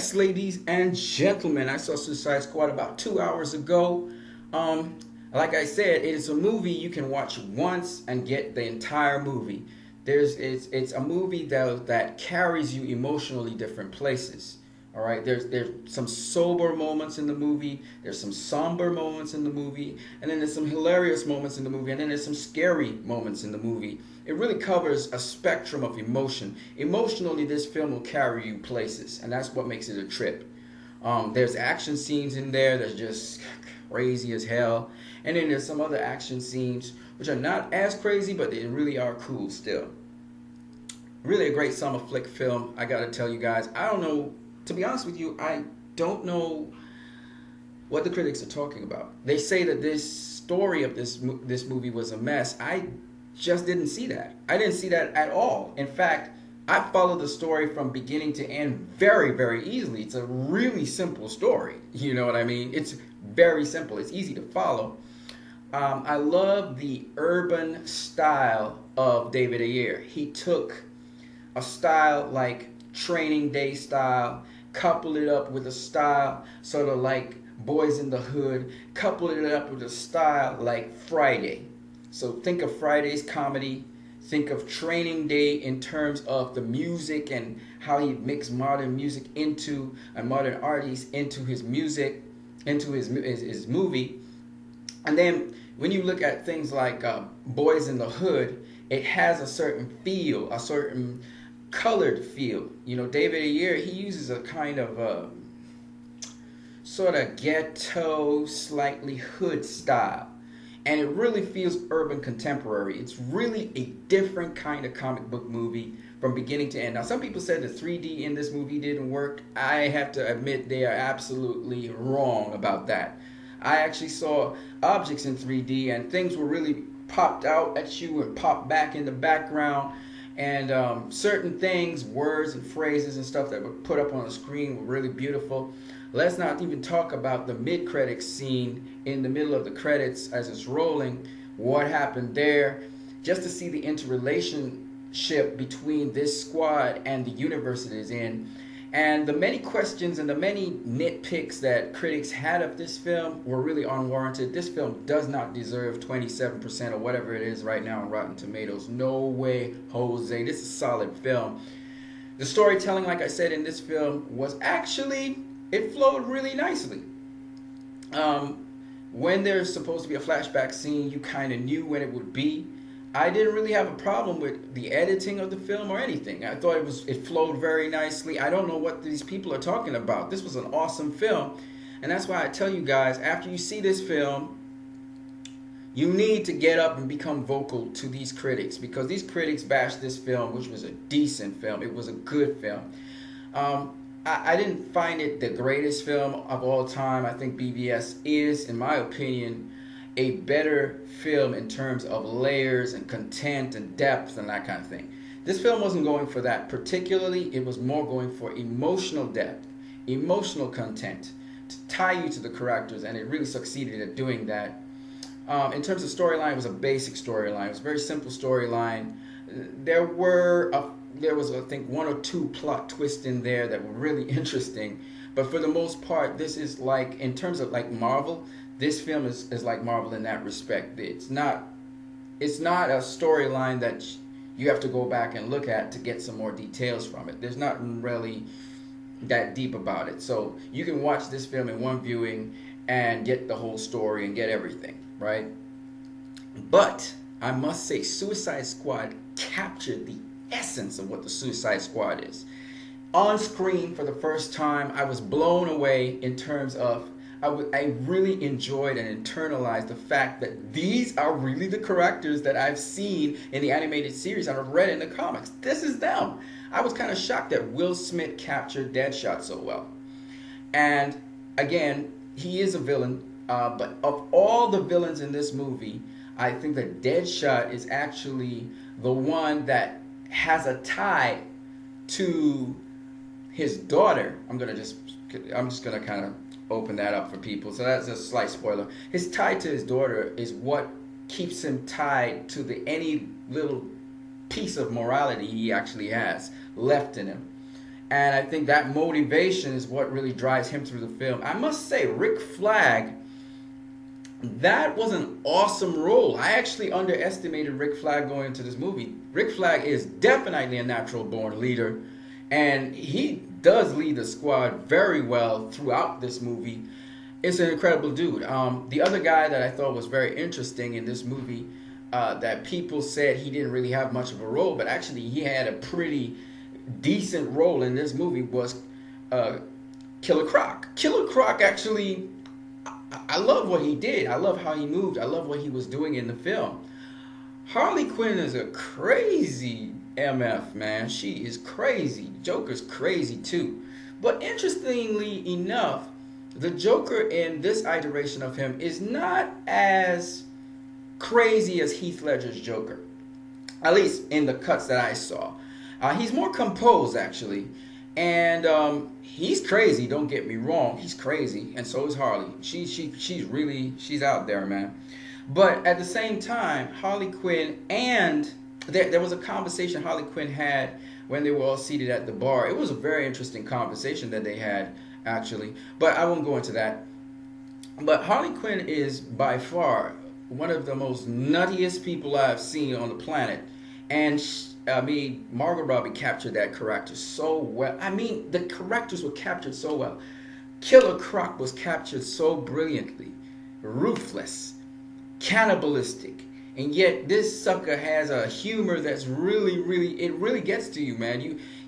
Yes, ladies and gentlemen, I saw Suicide Squad about 2 hours ago. Like I said, it is a movie you can watch once and get the entire movie. It's a movie that carries you emotionally different places. All right, there's some sober moments in the movie, there's some somber moments in the movie, and then there's some hilarious moments in the movie, and then there's some scary moments in the movie. It really covers a spectrum of emotion. Emotionally, this film will carry you places, and that's what makes it a trip. There's action scenes in there that's just crazy as hell, and then there's some other action scenes which are not as crazy, but they really are cool still. Really a great summer flick film. I gotta tell you guys, I don't know. To be honest with you, I don't know what the critics are talking about. They say that this story of this movie was a mess. I just didn't see that. I didn't see that at all. In fact, I followed the story from beginning to end very, very easily. It's a really simple story. You know what I mean? It's very simple. It's easy to follow. I love the urban style of David Ayer. He took a style like Training Day style, coupled it up with a style sort of like Boys in the Hood, coupled it up with a style like Friday. So think of Friday's comedy, think of Training Day in terms of the music and how he mixed modern music into and modern artists into his music, into his movie. And then when you look at things like Boys in the Hood, it has a certain feel, a certain colored feel. You know, David Ayer, he uses a kind of sort of ghetto, slightly hood style. And it really feels urban contemporary. It's really a different kind of comic book movie from beginning to end. Now, some people said the 3D in this movie didn't work. I have to admit they are absolutely wrong about that. I actually saw objects in 3D and things were really popped out at you and popped back in the background. And certain things, words and phrases and stuff that were put up on the screen were really beautiful. Let's not even talk about the mid-credits scene in the middle of the credits as it's rolling. What happened there? Just to see the interrelationship between this squad and the universe it is in. And the many questions and the many nitpicks that critics had of this film were really unwarranted. This film does not deserve 27% or whatever it is right now on Rotten Tomatoes. No way, Jose. This is a solid film. The storytelling, like I said, in this film was actually, it flowed really nicely. When there's supposed to be a flashback scene, you kind of knew when it would be. I didn't really have a problem with the editing of the film or anything. I thought it flowed very nicely. I don't know what these people are talking about. This was an awesome film. And that's why I tell you guys, after you see this film, you need to get up and become vocal to these critics, because these critics bashed this film, which was a decent film. It was a good film. I didn't find it the greatest film of all time. I think BVS is, in my opinion, a better film in terms of layers and content and depth and that kind of thing. This film wasn't going for that particularly. It was more going for emotional depth, emotional content, to tie you to the characters, and it really succeeded at doing that. In terms of storyline, it was a basic storyline. It was a very simple storyline. There was, I think, one or two plot twists in there that were really interesting. But for the most part, this is like, in terms of like Marvel, this film is like Marvel in that respect. It's not a storyline that you have to go back and look at to get some more details from it. There's not really that deep about it. So you can watch this film in one viewing and get the whole story and get everything, right? But I must say, Suicide Squad captured the essence of what the Suicide Squad is. On screen for the first time, I was blown away in terms of I really enjoyed and internalized the fact that these are really the characters that I've seen in the animated series and I've read in the comics. This is them. I was kind of shocked that Will Smith captured Deadshot so well. And again, he is a villain, but of all the villains in this movie, I think that Deadshot is actually the one that has a tie to his daughter. I'm just gonna kind of open that up for people. So that's a slight spoiler. His tie to his daughter is what keeps him tied to any little piece of morality he actually has left in him. And I think that motivation is what really drives him through the film. I must say, Rick Flag, that was an awesome role. I actually underestimated Rick Flag going into this movie. Rick Flag is definitely a natural born leader, and he does lead the squad very well throughout this movie. It's an incredible dude. The other guy that I thought was very interesting in this movie, that people said he didn't really have much of a role, but actually he had a pretty decent role in this movie, was Killer Croc. Killer Croc actually, I love what he did. I love how he moved. I love what he was doing in the film. Harley Quinn is a crazy MF, man. She is crazy. Joker's crazy too. But interestingly enough, the Joker in this iteration of him is not as crazy as Heath Ledger's Joker. At least in the cuts that I saw. He's more composed, actually. And he's crazy, don't get me wrong. He's crazy, and so is Harley. She's out there, man. But at the same time, Harley Quinn, and there was a conversation Harley Quinn had when they were all seated at the bar. It was a very interesting conversation that they had, actually. But I won't go into that. But Harley Quinn is by far one of the most nuttiest people I've seen on the planet. And Margot Robbie captured that character so well. I mean, the characters were captured so well. Killer Croc was captured so brilliantly. Ruthless, cannibalistic, and yet this sucker has a humor that's it really gets to you, man.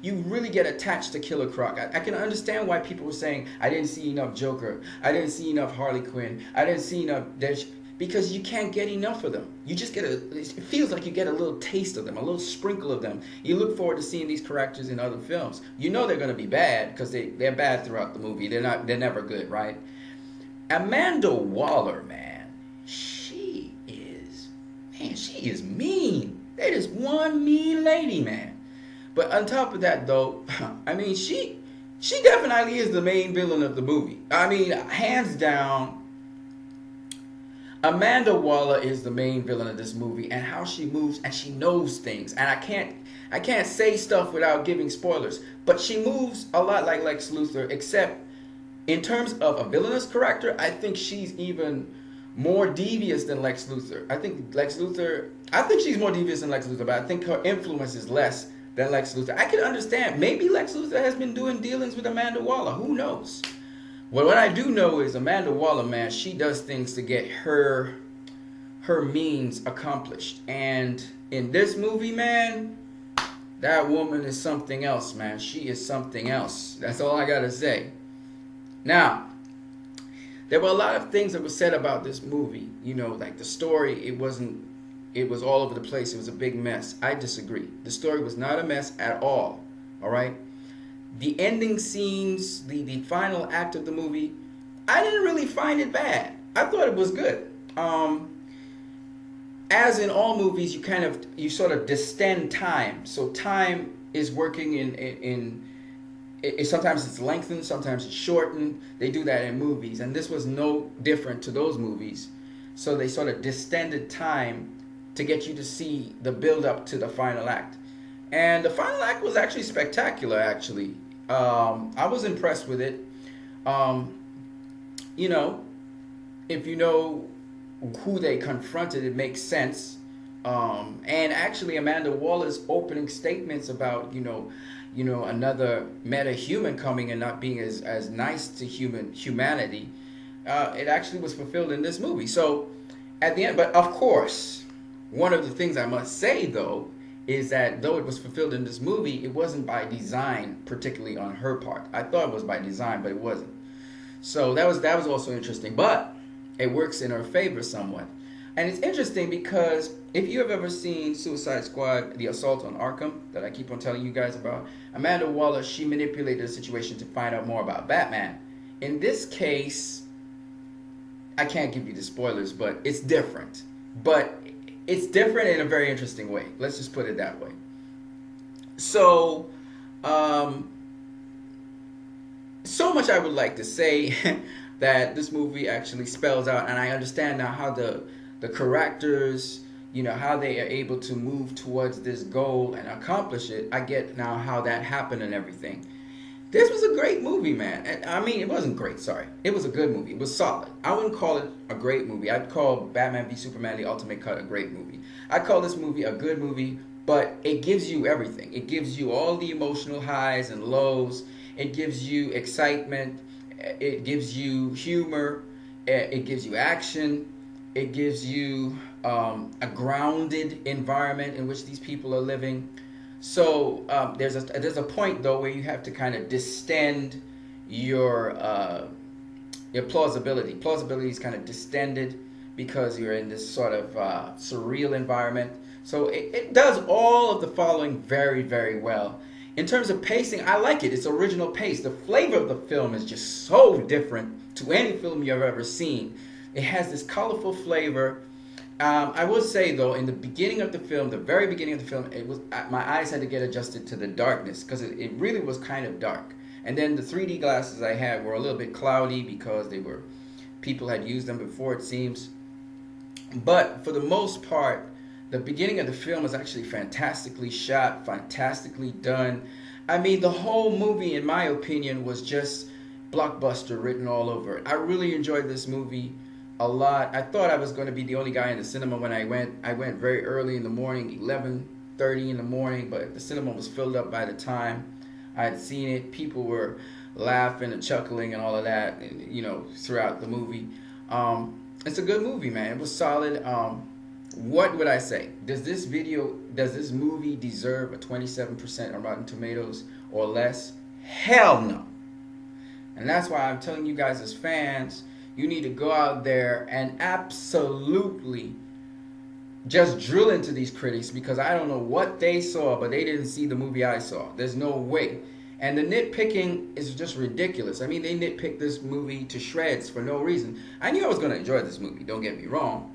You really get attached to Killer Croc. I can understand why people were saying, I didn't see enough Joker, I didn't see enough Harley Quinn, I didn't see enough Dash, because you can't get enough of them. You just it feels like you get a little taste of them, a little sprinkle of them. You look forward to seeing these characters in other films. You know they're going to be bad because they're bad throughout the movie. They're never good, right? Amanda Waller, man, she is mean. That is one mean lady, man. But on top of that, though, I mean, she definitely is the main villain of the movie. I mean, hands down, Amanda Waller is the main villain of this movie, and how she moves, and she knows things. And I can't say stuff without giving spoilers, but she moves a lot like Lex Luthor, except in terms of a villainous character, I think she's even more devious than Lex Luthor. I think she's more devious than Lex Luthor, but I think her influence is less than Lex Luthor. I can understand. Maybe Lex Luthor has been doing dealings with Amanda Waller. Who knows? Well, what I do know is Amanda Waller, man, she does things to get her means accomplished. And in this movie, man, that woman is something else, man. She is something else. That's all I gotta say. Now, there were a lot of things that were said about this movie. You know, like the story, it was all over the place. It was a big mess. I disagree. The story was not a mess at all. All right? The ending scenes, the final act of the movie, I didn't really find it bad. I thought it was good. As in all movies, you sort of distend time. So time is working in sometimes it's lengthened, sometimes it's shortened. They do that in movies, and this was no different to those movies. So they sort of distended time to get you to see the build up to the final act. And the final act was actually spectacular, actually. I was impressed with it. You know, if you know who they confronted, it makes sense. And actually Amanda Waller's opening statements about, you know, another meta-human coming and not being as nice to humanity, it actually was fulfilled in this movie. So at the end, but of course, one of the things I must say, though, is that though it was fulfilled in this movie, it wasn't by design, particularly on her part. I thought it was by design, but it wasn't. So that was also interesting, but it works in her favor somewhat. And it's interesting because if you have ever seen Suicide Squad, The Assault on Arkham, that I keep on telling you guys about, Amanda Waller, she manipulated the situation to find out more about Batman. In this case, I can't give you the spoilers, but it's different. But it's different in a very interesting way. Let's just put it that way. So, so much I would like to say that this movie actually spells out, and I understand now how the characters, you know, how they are able to move towards this goal and accomplish it. I get now how that happened and everything. This was a great movie, man. I mean, it wasn't great, sorry. It was a good movie. It was solid. I wouldn't call it a great movie. I'd call Batman v Superman The Ultimate Cut a great movie. I'd call this movie a good movie, but it gives you everything. It gives you all the emotional highs and lows. It gives you excitement. It gives you humor. It gives you action. It gives you a grounded environment in which these people are living. So there's a point though where you have to kind of distend your plausibility. Plausibility is kind of distended because you're in this sort of surreal environment. So it does all of the following very, very well. In terms of pacing, I like it. It's original pace. The flavor of the film is just so different to any film you've ever seen. It has this colorful flavor. I will say though, in the beginning of the film, the very beginning of the film, it was my eyes had to get adjusted to the darkness because it really was kind of dark. And then the 3D glasses I had were a little bit cloudy because people had used them before, it seems. But for the most part, the beginning of the film is actually fantastically shot, fantastically done. I mean, the whole movie, in my opinion, was just blockbuster written all over it. I really enjoyed this movie a lot. I thought I was going to be the only guy in the cinema when I went. I went very early in the morning, 11:30 in the morning, but the cinema was filled up by the time I had seen it. People were laughing and chuckling and all of that, throughout the movie. It's a good movie, man. It was solid. What would I say? Does this movie deserve a 27% on Rotten Tomatoes or less? Hell no. And that's why I'm telling you guys as fans, you need to go out there and absolutely just drill into these critics, because I don't know what they saw, but they didn't see the movie I saw. There's no way. And the nitpicking is just ridiculous. I mean, they nitpicked this movie to shreds for no reason. I knew I was going to enjoy this movie, don't get me wrong.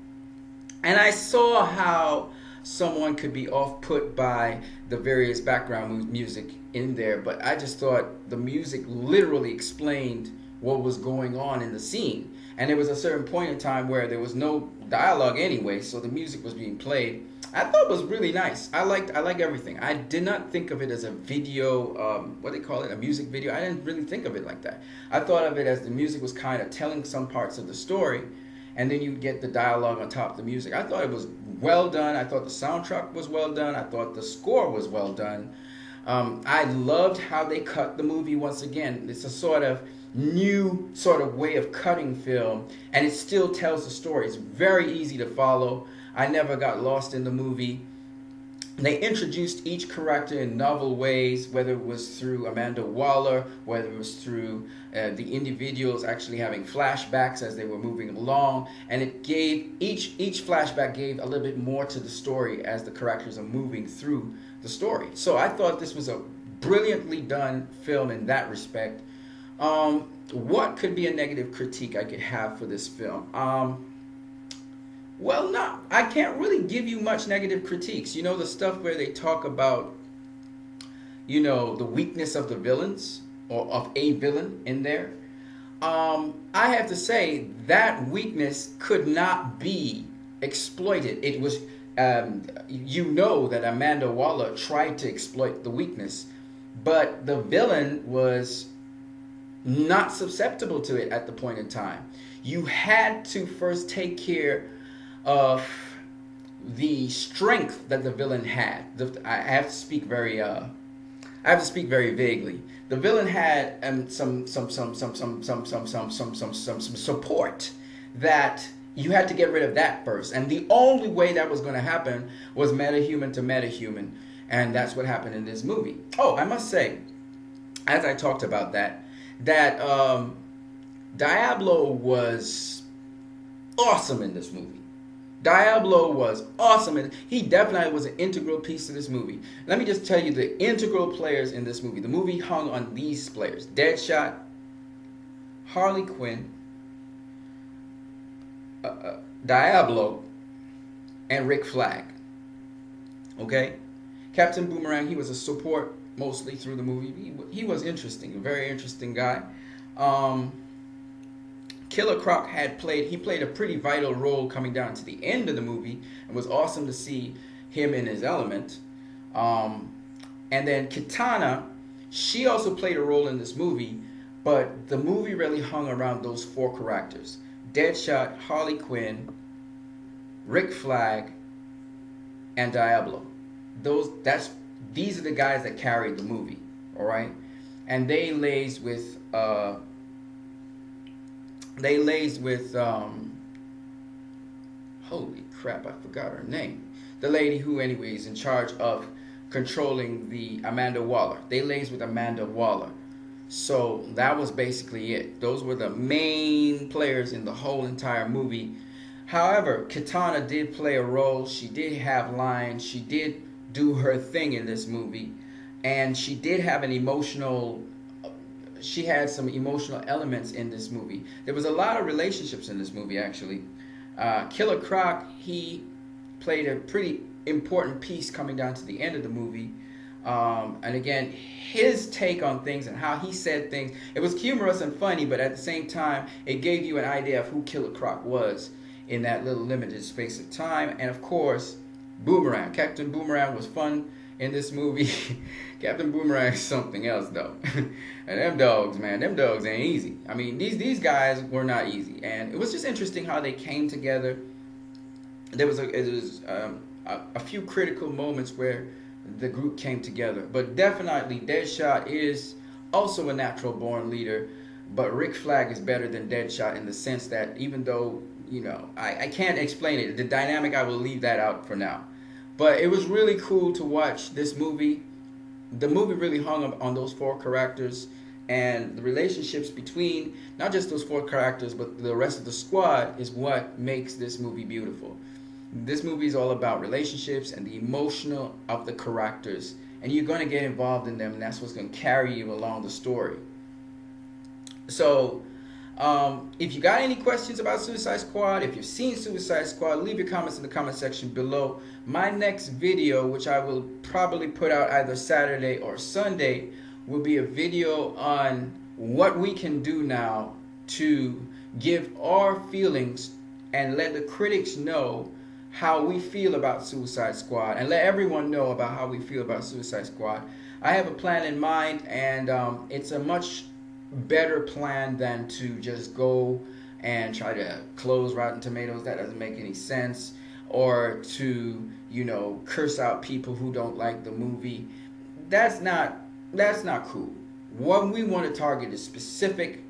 And I saw how someone could be off-put by the various background music in there, but I just thought the music literally explained what was going on in the scene. And there was a certain point in time where there was no dialogue anyway, so the music was being played. I thought it was really nice. I liked everything. I did not think of it as a video, what do they call it, a music video. I didn't really think of it like that. I thought of it as the music was kind of telling some parts of the story, and then you get the dialogue on top of the music. I thought it was well done. I thought the soundtrack was well done. I thought the score was well done. I loved how they cut the movie once again. It's a sort of new sort of way of cutting film, and it still tells the story. It's very easy to follow. I never got lost in the movie. They introduced each character in novel ways, whether it was through Amanda Waller, whether it was through the individuals actually having flashbacks as they were moving along, and it gave each flashback gave a little bit more to the story as the characters are moving through the story. So I thought this was a brilliantly done film in that respect. What could be a negative critique I could have for this film? Well, no, I can't really give you much negative critiques. You know, the stuff where they talk about, the weakness of the villains or of a villain in there. I have to say that weakness could not be exploited. It was, that Amanda Waller tried to exploit the weakness, but the villain was not susceptible to it at the point in time. You had to first take care of the strength that the villain had. I have to speak very vaguely. The villain had some support that you had to get rid of that first, and the only way that was going to happen was metahuman to metahuman, and that's what happened in this movie. Oh, I must say, as I talked about that Diablo was awesome in this movie. Diablo was awesome, and he definitely was an integral piece to this movie. Let me just tell you the integral players in this movie. The movie hung on these players: Deadshot, Harley Quinn, Diablo, and Rick Flag. Okay? Captain Boomerang, he was a support mostly through the movie. He was interesting, a very interesting guy. Killer Croc played a pretty vital role coming down to the end of the movie. It was awesome to see him in his element. And then Kitana, She also played a role in this movie, but the movie really hung around those four characters: Deadshot, Harley Quinn, Rick Flag, and Diablo. These are the guys that carried the movie, all right, and they lays with holy crap, I forgot her name. The lady who, anyway, is in charge of controlling the Amanda Waller. They lays with Amanda Waller. So that was basically it. Those were the main players in the whole entire movie. However, Katana did play a role. She did have lines. She did do her thing in this movie. And she did have she had some emotional elements in this movie. There was a lot of relationships in this movie, actually. Killer Croc, he played a pretty important piece coming down to the end of the movie. And again, his take on things and how he said things, it was humorous and funny, but at the same time, it gave you an idea of who Killer Croc was in that little limited space of time. And of course, Boomerang. Captain Boomerang was fun in this movie. Captain Boomerang is something else, though. And them dogs, man, them dogs ain't easy. I mean, these guys were not easy. And it was just interesting how they came together. There was a few critical moments where the group came together. But definitely, Deadshot is also a natural born leader. But Rick Flag is better than Deadshot in the sense that even though, I can't explain it. The dynamic, I will leave that out for now. But it was really cool to watch this movie. The movie really hung up on those four characters and the relationships between not just those four characters, but the rest of the squad is what makes this movie beautiful. This movie is all about relationships and the emotional of the characters. And you're going to get involved in them, and that's what's going to carry you along the story. So, if you got any questions about Suicide Squad, if you've seen Suicide Squad, leave your comments in the comment section below. My next video, which I will probably put out either Saturday or Sunday, will be a video on what we can do now to give our feelings and let the critics know how we feel about Suicide Squad, and let everyone know about how we feel about Suicide Squad. I have a plan in mind, and it's a much better plan than to just go and try to close Rotten Tomatoes. That doesn't make any sense. Or to, curse out people who don't like the movie. That's not cool. What we want to target is specific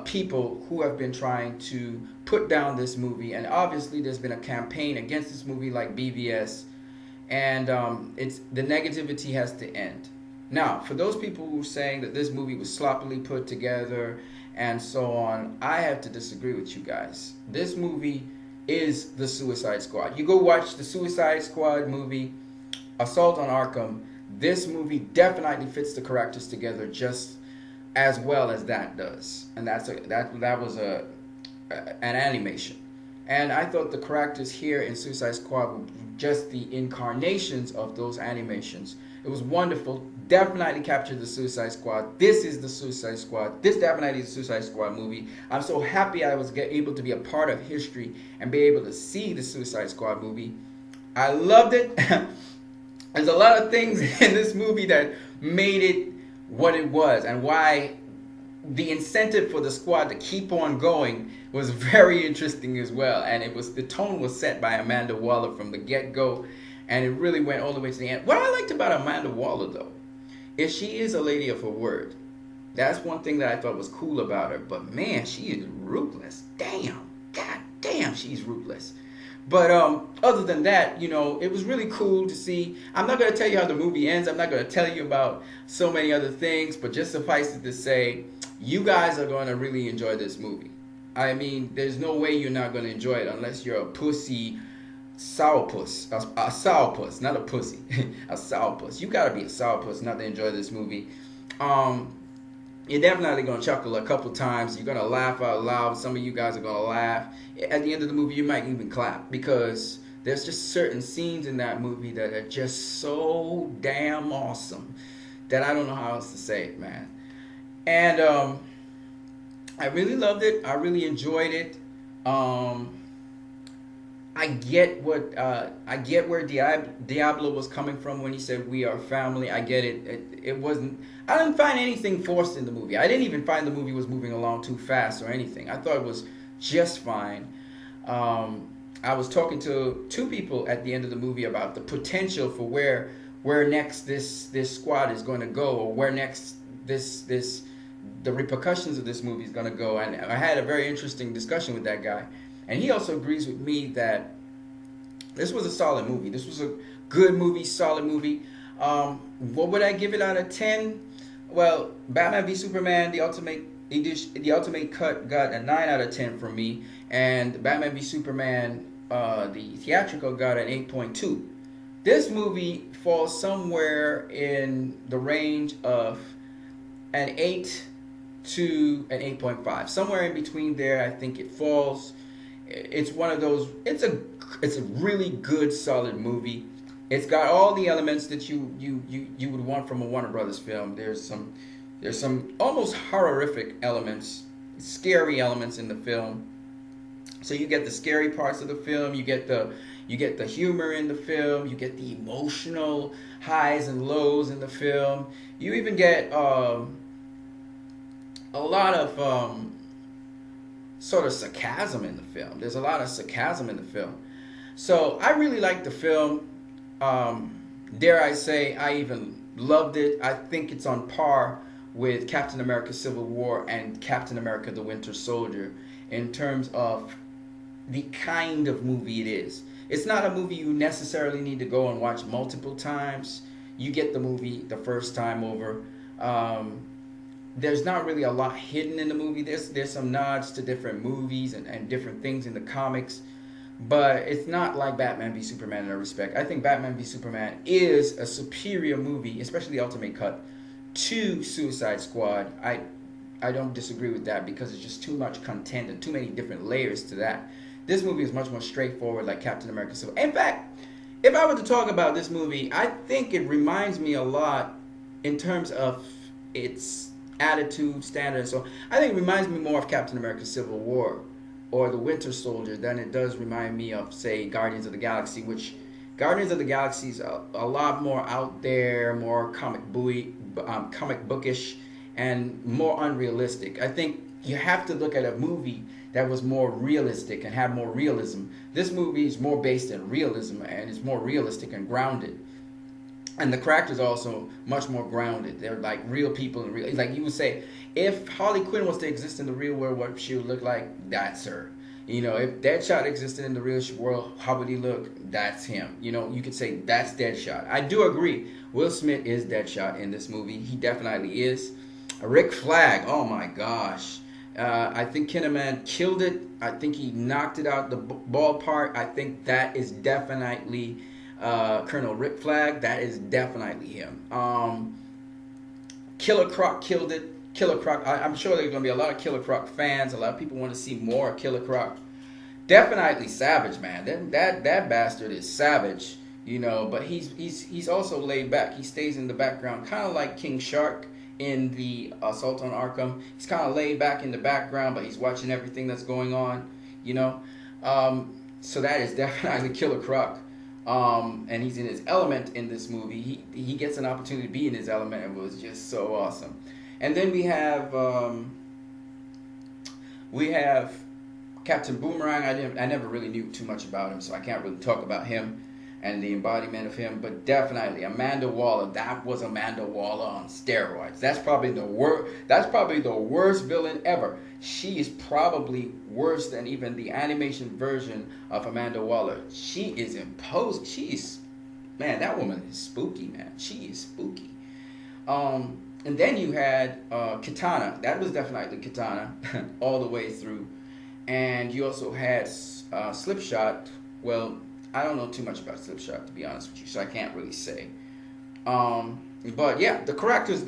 people who have been trying to put down this movie, and obviously there's been a campaign against this movie like BVS, and the negativity has to end. Now, for those people who are saying that this movie was sloppily put together and so on, I have to disagree with you guys. This movie is the Suicide Squad. You go watch the Suicide Squad movie, Assault on Arkham. This movie definitely fits the characters together just as well as that does, and that was an animation. And I thought the characters here in Suicide Squad were just the incarnations of those animations. It was wonderful. Definitely captured the Suicide Squad. This is the Suicide Squad. This definitely is the Suicide Squad movie. I'm so happy I was able to be a part of history and be able to see the Suicide Squad movie. I loved it. There's a lot of things in this movie that made it what it was, and why the incentive for the squad to keep on going was very interesting as well. And the tone was set by Amanda Waller from the get-go, and it really went all the way to the end. What I liked about Amanda Waller, though, is she is a lady of her word. That's one thing that I thought was cool about her. But man, she is ruthless. Damn. God damn, she's ruthless. But other than that, it was really cool to see. I'm not going to tell you how the movie ends. I'm not going to tell you about so many other things. But just suffice it to say, you guys are going to really enjoy this movie. I mean, there's no way you're not going to enjoy it unless you're a pussy sourpuss. A sourpuss, not a pussy. A sourpuss. You got to be a sourpuss not to enjoy this movie. You're definitely going to chuckle a couple times. You're going to laugh out loud. Some of you guys are going to laugh. At the end of the movie, you might even clap, because there's just certain scenes in that movie that are just so damn awesome that I don't know how else to say it, man. And I really loved it. I really enjoyed it. I get where Diablo was coming from when he said we are family. I get it. It wasn't. I didn't find anything forced in the movie. I didn't even find the movie was moving along too fast or anything. I thought it was just fine. I was talking to two people at the end of the movie about the potential for where next this squad is going to go, or where next this the repercussions of this movie is going to go. And I had a very interesting discussion with that guy, and he also agrees with me that this was a solid movie. This was a good movie, solid movie. What would I give it out of 10? Well, Batman v Superman, the ultimate edition, the ultimate cut, got a 9 out of 10 from me, and Batman v Superman, the theatrical, got an 8.2. This movie falls somewhere in the range of an 8 to an 8.5. Somewhere in between there, I think it falls. It's one of those. It's a really good, solid movie. It's got all the elements that you would want from a Warner Brothers film. There's some almost horrific elements, scary elements in the film. So you get the scary parts of the film. You get the humor in the film. You get the emotional highs and lows in the film. You even get a lot of sort of sarcasm in the film. There's a lot of sarcasm in the film. So I really liked the film. Dare I say, I even loved it. I think it's on par with Captain America Civil War and Captain America the Winter Soldier in terms of the kind of movie it is. It's not a movie you necessarily need to go and watch multiple times. You get the movie the first time over. There's not really a lot hidden in the movie. There's some nods to different movies and different things in the comics, but it's not like Batman v Superman in a respect. I think Batman v Superman is a superior movie, especially the Ultimate Cut, to Suicide Squad. I don't disagree with that because it's just too much content and too many different layers to that. This movie is much more straightforward, like Captain America Civil. In fact, if I were to talk about this movie, I think it reminds me a lot in terms of its attitude, standard. So I think it reminds me more of Captain America Civil War or the Winter Soldier than it does remind me of, say, Guardians of the Galaxy, which Guardians of the Galaxy is a lot more out there, more comic bookish, and more unrealistic. I think you have to look at a movie that was more realistic and had more realism. This movie is more based in realism and is more realistic and grounded. And the characters are also much more grounded. They're like real people in real. Like you would say, if Harley Quinn was to exist in the real world, what she would look like? That's her. You know, if Deadshot existed in the real world, how would he look? That's him. You know, you could say that's Deadshot. I do agree. Will Smith is Deadshot in this movie. He definitely is. Rick Flag. Oh my gosh. I think Kinnaman killed it. I think he knocked it out the ballpark. I think that is definitely Colonel Rick Flag. That is definitely him. Killer Croc killed it. Killer Croc. I'm sure there's going to be a lot of Killer Croc fans. A lot of people want to see more Killer Croc. Definitely savage, man. That bastard is savage, you know. But he's also laid back. He stays in the background, kind of like King Shark in the Assault on Arkham. He's kind of laid back in the background, but he's watching everything that's going on, you know. So that is definitely Killer Croc. And he's in his element in this movie. He gets an opportunity to be in his element, and it was just so awesome. And then we have Captain Boomerang. I never really knew too much about him, so I can't really talk about him and the embodiment of him. But definitely Amanda Waller. That was Amanda Waller on steroids. That's probably the worst villain ever. She is probably worse than even the animation version of Amanda Waller. She is imposing. Man, that woman is spooky, man. She is spooky. And then you had Katana. That was definitely Katana all the way through. And you also had Slipshot. Well, I don't know too much about Slipshot, to be honest with you, so I can't really say. But yeah, the characters.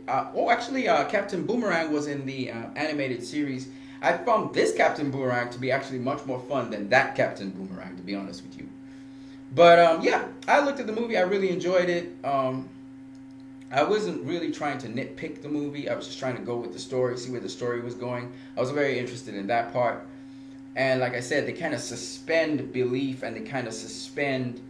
Captain Boomerang was in the animated series. I found this Captain Boomerang to be actually much more fun than that Captain Boomerang, to be honest with you. But yeah, I looked at the movie. I really enjoyed it. I wasn't really trying to nitpick the movie. I was just trying to go with the story, see where the story was going. I was very interested in that part. And like I said, they kind of suspend belief and they kind of suspend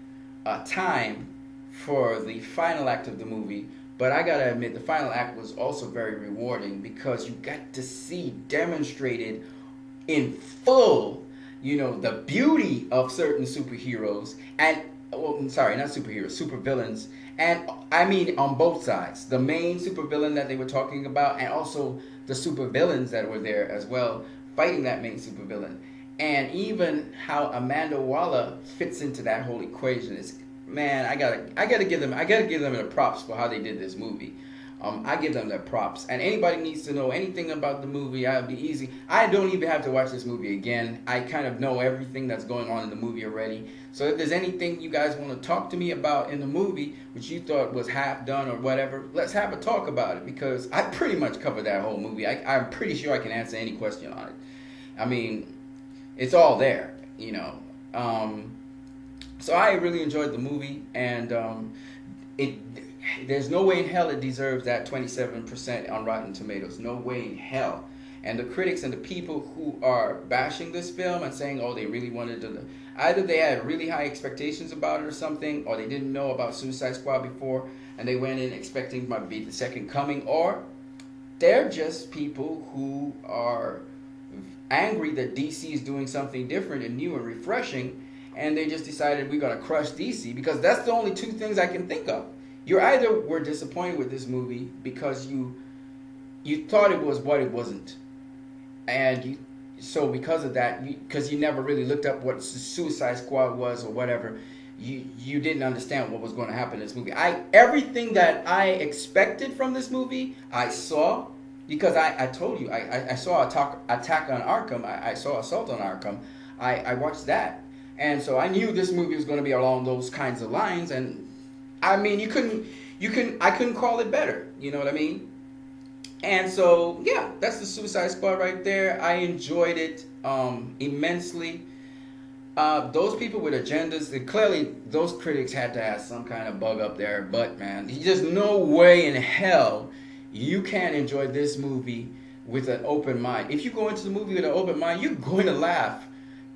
time for the final act of the movie. But I gotta admit, the final act was also very rewarding because you got to see demonstrated in full, the beauty of certain superheroes and, well, I'm sorry, not superheroes, supervillains. And I mean on both sides, the main supervillain that they were talking about, and also the supervillains that were there as well, fighting that main supervillain, and even how Amanda Waller fits into that whole equation is, man, I gotta give them the props for how they did this movie. I give them their props. And anybody needs to know anything about the movie, I'll be easy. I don't even have to watch this movie again. I kind of know everything that's going on in the movie already. So if there's anything you guys want to talk to me about in the movie, which you thought was half done or whatever, let's have a talk about it, because I pretty much covered that whole movie. I'm pretty sure I can answer any question on it. I mean, it's all there, So I really enjoyed the movie, and there's no way in hell it deserves that 27% on Rotten Tomatoes. No way in hell. And the critics and the people who are bashing this film and saying, oh, they really wanted to, either they had really high expectations about it or something, or they didn't know about Suicide Squad before and they went in expecting it might be the second coming, or they're just people who are angry that DC is doing something different and new and refreshing, and they just decided we're going to crush DC, because that's the only two things I can think of. You either were disappointed with this movie because you thought it was what it wasn't, and so because of that, because you never really looked up what Suicide Squad was or whatever, you didn't understand what was going to happen in this movie. Everything that I expected from this movie, I saw, because I told you, I saw Attack on Arkham, I saw Assault on Arkham, I watched that, and so I knew this movie was going to be along those kinds of lines, and I mean, I couldn't call it better. You know what I mean? And so, yeah, that's the Suicide Squad right there. I enjoyed it immensely. Those people with agendas, clearly those critics had to have some kind of bug up their butt, man. There's just no way in hell you can't enjoy this movie with an open mind. If you go into the movie with an open mind, you're going to laugh.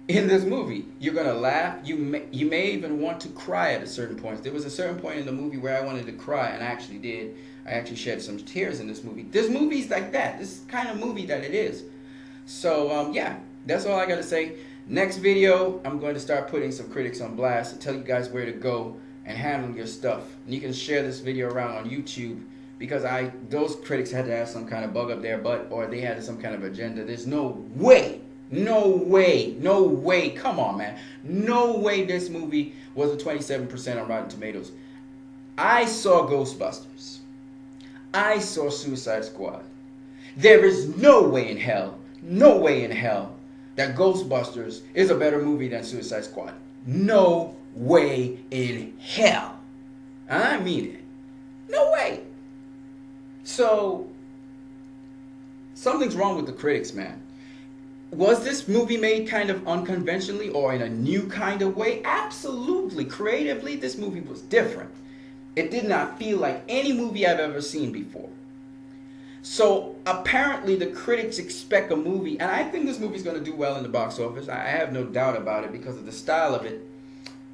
In this movie, you're gonna laugh. You may even want to cry at a certain point. There was a certain point in the movie where I wanted to cry, and I actually did. I actually shed some tears in this movie. This movie's like that. This kind of movie that it is. So yeah, that's all I gotta say. Next video, I'm going to start putting some critics on blast to tell you guys where to go and handle your stuff. And you can share this video around on YouTube, because those critics had to have some kind of bug up their butt, or they had some kind of agenda. There's no way. No way, come on, man. No way this movie was a 27% on Rotten Tomatoes. I saw Ghostbusters. I saw Suicide Squad. There is no way in hell that Ghostbusters is a better movie than Suicide Squad. No way in hell. And I mean it. No way. So, something's wrong with the critics, man. Was this movie made kind of unconventionally or in a new kind of way? Absolutely. Creatively, this movie was different. It did not feel like any movie I've ever seen before. So apparently the critics expect a movie, and I think this movie's going to do well in the box office. I have no doubt about it because of the style of it.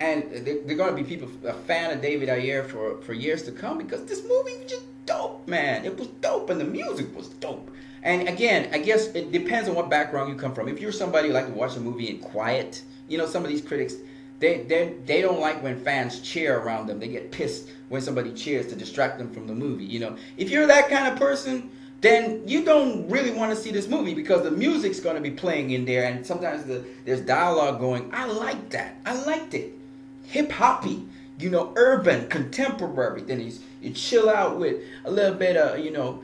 And they're going to be people, a fan of David Ayer for years to come, because this movie was just dope, man. It was dope, and the music was dope. And again, I guess it depends on what background you come from. If you're somebody who like to watch a movie in quiet, some of these critics, they don't like when fans cheer around them. They get pissed when somebody cheers to distract them from the movie. If you're that kind of person, then you don't really want to see this movie, because the music's going to be playing in there, and sometimes there's dialogue going. I like that. I liked it. Hip-hoppy, urban, contemporary. Then you chill out with a little bit of,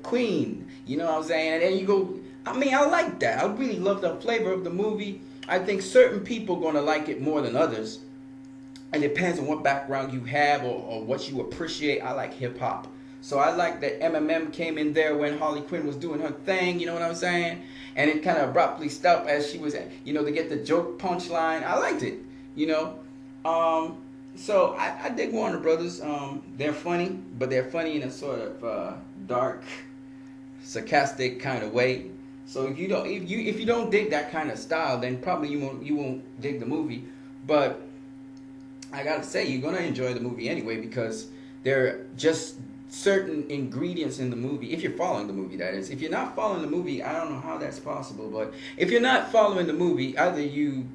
Queen. You know what I'm saying? And then you go, I like that. I really love the flavor of the movie. I think certain people are going to like it more than others. It depends on what background you have or what you appreciate. I like hip-hop. So I like that MMM came in there when Harley Quinn was doing her thing, you know what I'm saying? And it kind of abruptly stopped as she was, to get the joke punchline. I liked it, So I dig Warner Brothers. They're funny, but they're funny in a sort of dark, sarcastic kind of way. So if you don't dig that kind of style, then probably you won't dig the movie. But I gotta say, you're gonna enjoy the movie anyway because there are just certain ingredients in the movie. If you're following the movie, that is. If you're not following the movie, I don't know how that's possible. But if you're not following the movie, either you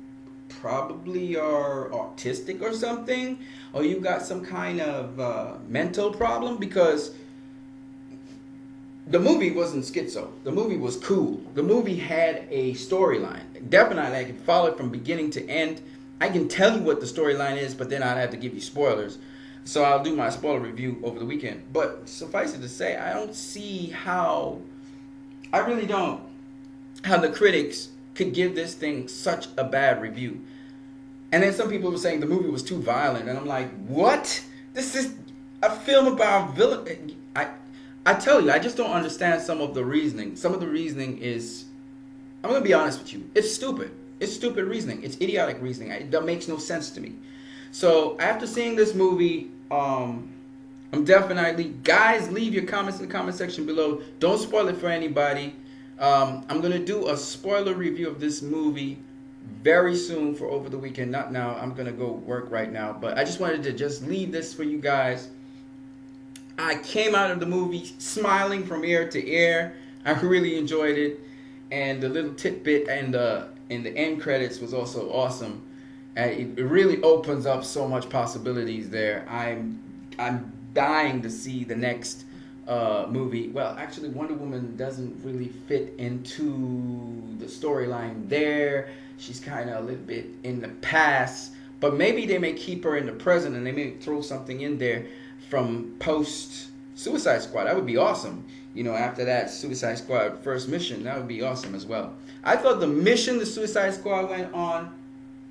probably are autistic or something, or you got some kind of mental problem because the movie wasn't schizo. The movie was cool. The movie had a storyline. Definitely, I can follow it from beginning to end. I can tell you what the storyline is, but then I'd have to give you spoilers. So I'll do my spoiler review over the weekend. But suffice it to say, I don't see how, I really don't, how the critics could give this thing such a bad review. And then some people were saying the movie was too violent. And I'm like, what? This is a film about villain. I tell you, I just don't understand some of the reasoning. Some of the reasoning is, I'm going to be honest with you, it's stupid. It's stupid reasoning. It's idiotic reasoning. That makes no sense to me. So after seeing this movie, I'm definitely, guys, leave your comments in the comment section below. Don't spoil it for anybody. I'm going to do a spoiler review of this movie very soon for over the weekend. Not now. I'm going to go work right now. But I just wanted to just leave this for you guys. I came out of the movie smiling from ear to ear. I really enjoyed it. And the little tidbit and the end credits was also awesome. It really opens up so much possibilities there. I'm dying to see the next movie. Well, actually, Wonder Woman doesn't really fit into the storyline there. She's kind of a little bit in the past. But maybe they may keep her in the present and they may throw something in there from post Suicide Squad. That would be awesome. You know, after that Suicide Squad first mission, that would be awesome as well. I thought the mission the Suicide Squad went on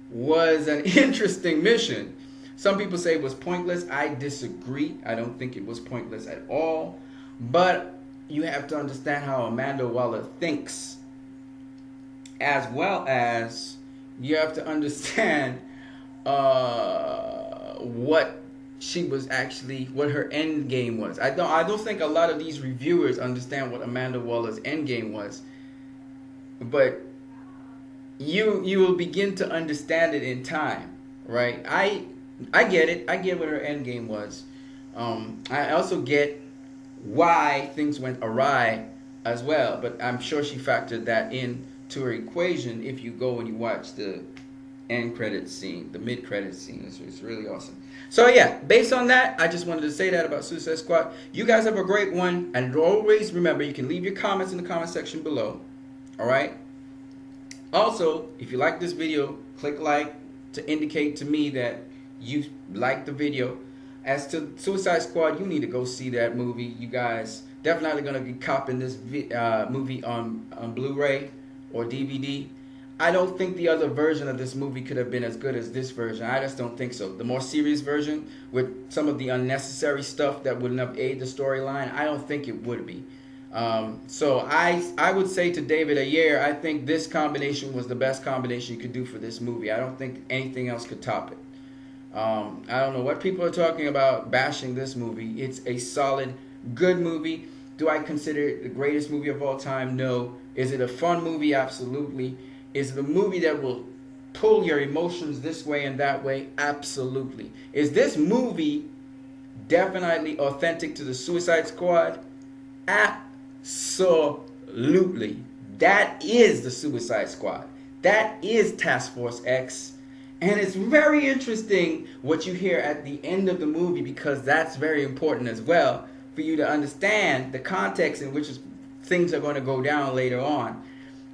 was an interesting mission. Some people say it was pointless. I disagree. I don't think it was pointless at all. But you have to understand how Amanda Waller thinks, as well as you have to understand what she was actually, what her end game was. I don't think a lot of these reviewers understand what Amanda Waller's end game was. But you will begin to understand it in time, right? I get it. I get what her end game was. I also get why things went awry as well. But I'm sure she factored that into her equation if you go and you watch the end credit scene, the mid credit scene. It's really awesome. So yeah, based on that, I just wanted to say that about Suicide Squad. You guys have a great one, and always remember, you can leave your comments in the comment section below. All right. Also, if you like this video, click like to indicate to me that you like the video. As to Suicide Squad, you need to go see that movie. You guys definitely gonna be copping this movie on Blu-ray or DVD. I don't think the other version of this movie could have been as good as this version. I just don't think so. The more serious version with some of the unnecessary stuff that wouldn't have aided the storyline, I don't think it would be. So I would say to David Ayer, I think this combination was the best combination you could do for this movie. I don't think anything else could top it. I don't know what people are talking about bashing this movie. It's a solid, good movie. Do I consider it the greatest movie of all time? No. Is it a fun movie? Absolutely. Is it a movie that will pull your emotions this way and that way? Absolutely. Is this movie definitely authentic to the Suicide Squad? Absolutely. That is the Suicide Squad. That is Task Force X. And it's very interesting what you hear at the end of the movie, because that's very important as well for you to understand the context in which things are going to go down later on.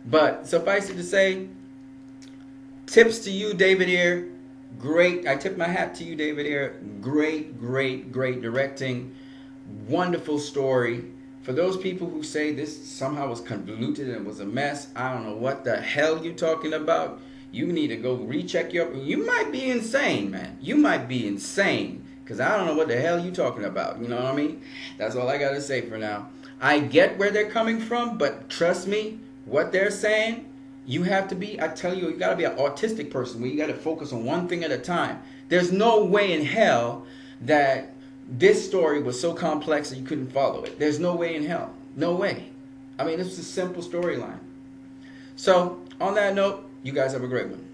But suffice it to say, tips to you, David Ayer. Great. I tip my hat to you, David Ayer. Great, great, great directing. Wonderful story. For those people who say this somehow was convoluted and was a mess, I don't know what the hell you're talking about. You need to go recheck your... You might be insane, man. You might be insane. Because I don't know what the hell you're talking about. You know what I mean? That's all I got to say for now. I get where they're coming from, but trust me, what they're saying, you have to be, I tell you, you got to be an autistic person where you got to focus on one thing at a time. There's no way in hell that this story was so complex that you couldn't follow it. There's no way in hell. No way. I mean, it's a simple storyline. So on that note, you guys have a great one.